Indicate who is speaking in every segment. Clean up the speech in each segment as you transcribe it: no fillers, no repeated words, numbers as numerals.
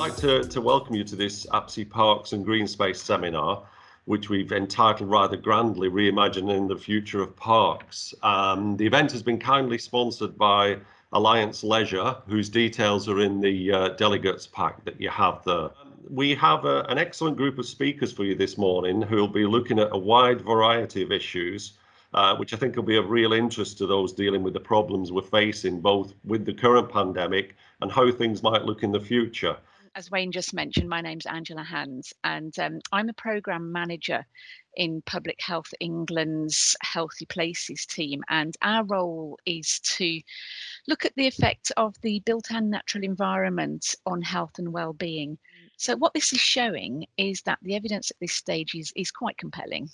Speaker 1: like to welcome you to this APSE Parks and Green Space seminar, which we've entitled rather grandly, Reimagining the Future of Parks. The event has been kindly sponsored by Alliance Leisure, whose details are in the delegates pack that you have there. We have an excellent group of speakers for you this morning who will be looking at a wide variety of issues, which I think will be of real interest to those dealing with the problems we're facing, both with the current pandemic and how things might look in the future.
Speaker 2: As Wayne just mentioned, my name's Angela Hands, and I'm a programme manager in Public Health England's Healthy Places team, and our role is to look at the effect of the built and natural environment on health and well-being. So what this is showing is that the evidence at this stage is quite compelling.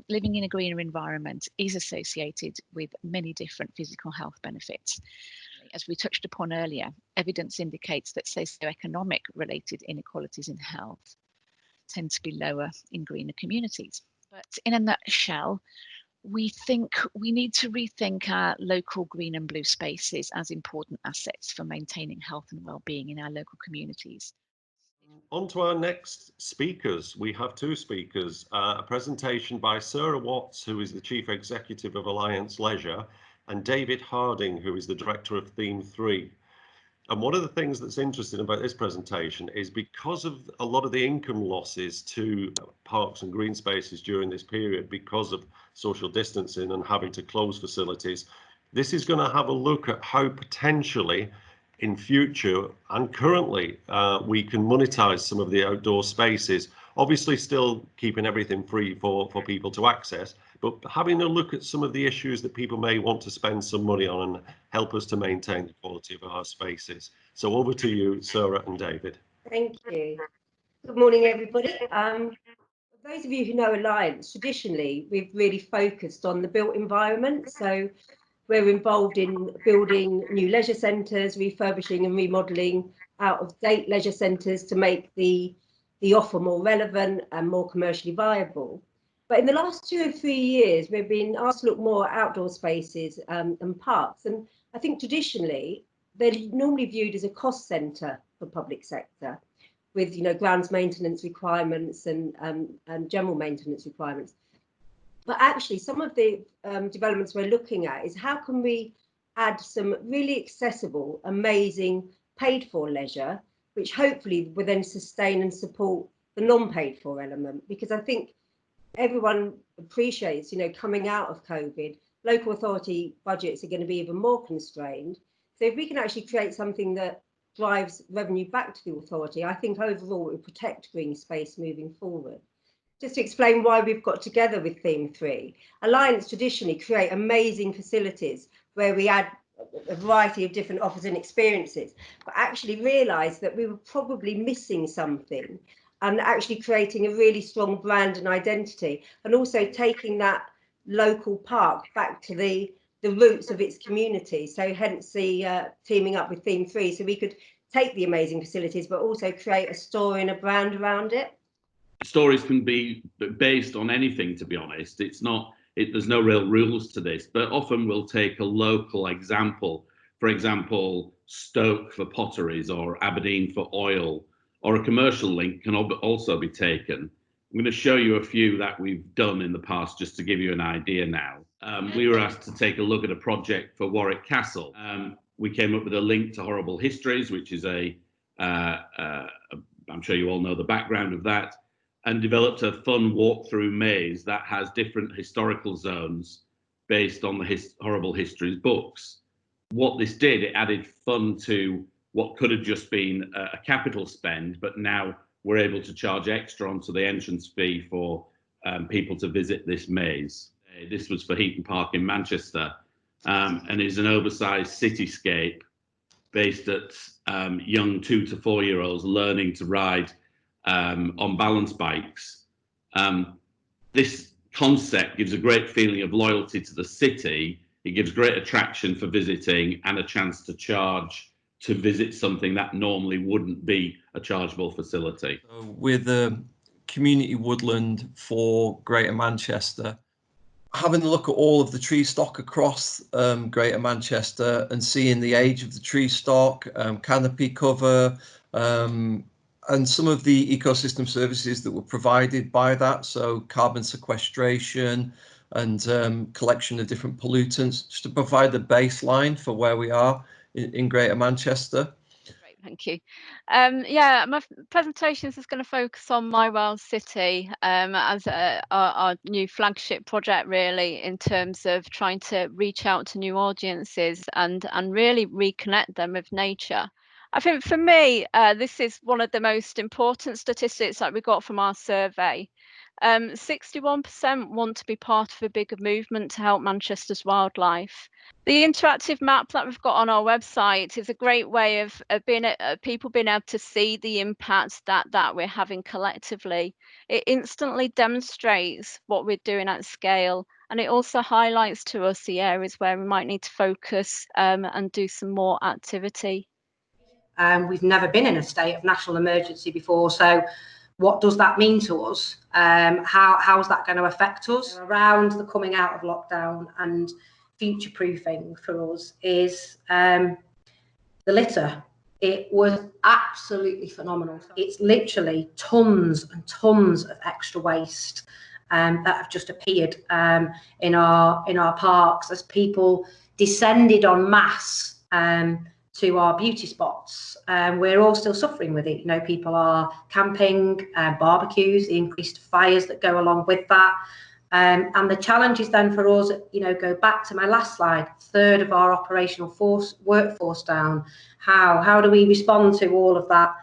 Speaker 2: Living in a greener environment is associated with many different physical health benefits. As we touched upon earlier, evidence indicates that socioeconomic related inequalities in health tend to be lower in greener communities. But in a nutshell, we think we need to rethink our local green and blue spaces as important assets for maintaining health and well-being in our local communities.
Speaker 1: On to our next speakers. We have two speakers, a presentation by Sarah Watts, who is the Chief Executive of Alliance Leisure, and David Harding, who is the Director of Theme 3. And one of the things that's interesting about this presentation is because of a lot of the income losses to parks and green spaces during this period because of social distancing and having to close facilities, this is going to have a look at how potentially in future and currently we can monetize some of the outdoor spaces, obviously still keeping everything free for people to access, but having a look at some of the issues that people may want to spend some money on and help us to maintain the quality of our spaces. So over to you, Sarah and David.
Speaker 3: Thank you. Good morning, everybody. For those of you who know Alliance, traditionally, we've really focused on the built environment. So we're involved in building new leisure centres, refurbishing and remodelling out-of-date leisure centres to make the offer more relevant and more commercially viable. But in the last 2 or 3 years, we've been asked to look more at outdoor spaces and parks. And I think traditionally, they're normally viewed as a cost centre for public sector with, grounds maintenance requirements and general maintenance requirements. But actually, some of the developments we're looking at is how can we add some really accessible, amazing paid for leisure, which hopefully will then sustain and support the non-paid for element. Because I think everyone appreciates, coming out of COVID, local authority budgets are going to be even more constrained. So if we can actually create something that drives revenue back to the authority, I think overall it will protect green space moving forward. Just to explain why we've got together with Theme 3, Alliance traditionally create amazing facilities where we add a variety of different offers and experiences, but actually realised that we were probably missing something and actually creating a really strong brand and identity, and also taking that local park back to the roots of its community. So hence the teaming up with Theme 3, so we could take the amazing facilities, but also create a story and a brand around it.
Speaker 4: Stories can be based on anything, to be honest. There's no real rules to this, but often we'll take a local example. For example, Stoke for potteries or Aberdeen for oil, or a commercial link can also be taken. I'm going to show you a few that we've done in the past just to give you an idea now. We were asked to take a look at a project for Warwick Castle. We came up with a link to Horrible Histories, which is I'm sure you all know the background of that, and developed a fun walkthrough maze that has different historical zones based on the Horrible Histories books. What this did, it added fun to what could have just been a capital spend, but now we're able to charge extra onto the entrance fee for people to visit this maze. This was for Heaton Park in Manchester, and is an oversized cityscape based at young 2 to 4 year olds learning to ride on balance bikes. This concept gives a great feeling of loyalty to the city. It gives great attraction for visiting and a chance to charge to visit something that normally wouldn't be a chargeable facility.
Speaker 5: So we're the community woodland for Greater Manchester. Having a look at all of the tree stock across Greater Manchester and seeing the age of the tree stock, canopy cover, and some of the ecosystem services that were provided by that, so carbon sequestration and collection of different pollutants, just to provide the baseline for where we are in Greater Manchester.
Speaker 6: Great, thank you. Yeah, my presentation is going to focus on My World City as our new flagship project, really, in terms of trying to reach out to new audiences and really reconnect them with nature. I think for me, this is one of the most important statistics that we got from our survey. 61% want to be part of a bigger movement to help Manchester's wildlife. The interactive map that we've got on our website is a great way of people being able to see the impact that we're having collectively. It instantly demonstrates what we're doing at scale, and it also highlights to us the areas where we might need to focus and do some more activity.
Speaker 7: We've never been in a state of national emergency before, so what does that mean to us? How is that going to affect us? Around the coming out of lockdown and future proofing for us is the litter. It was absolutely phenomenal. It's literally tons and tons of extra waste that have just appeared in our parks as people descended en masse to our beauty spots. We're all still suffering with it. You know, people are camping, barbecues, the increased fires that go along with that. And the challenges then for us, you know, go back to my last slide, third of our operational workforce down. How do we respond to all of that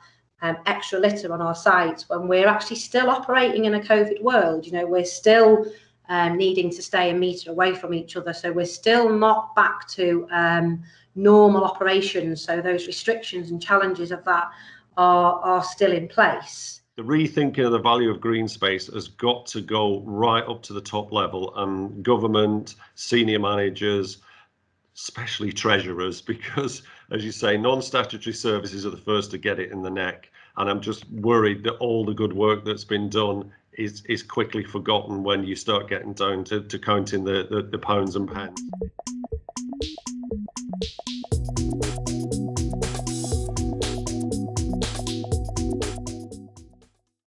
Speaker 7: extra litter on our sites when we're actually still operating in a COVID world? You know, we're still needing to stay a metre away from each other. So we're still not back to normal operations. So those restrictions and challenges of that are still in place.
Speaker 1: The rethinking of the value of green space has got to go right up to the top level, and government, senior managers, especially treasurers, because, as you say, non-statutory services are the first to get it in the neck. And I'm just worried that all the good work that's been done is quickly forgotten when you start getting down to counting the pounds and pence.